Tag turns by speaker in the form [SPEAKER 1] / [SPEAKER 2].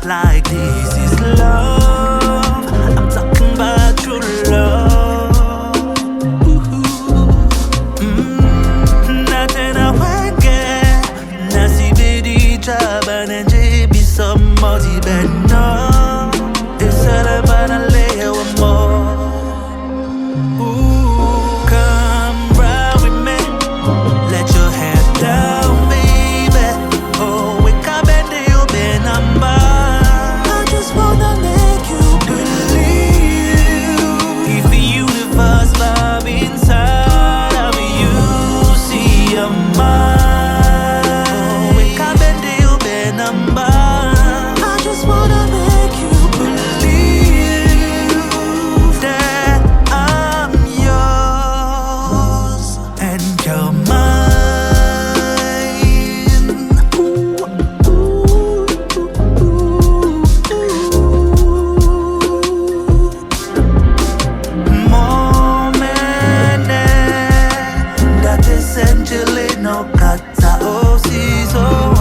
[SPEAKER 1] Like this is love. I'm talking about true love. Natena wèngè, nasi bédi, jabanè, biso, benno. Ésèlè bana léyè come ride with me. Let your head down, baby. Oh, wékabè number. Wanna make you believe if the universe vibe inside of you, see your mind. Oh, wékabè number. I just wanna make you believe that I'm yours and you're mine. Ésèlè no kata osiso.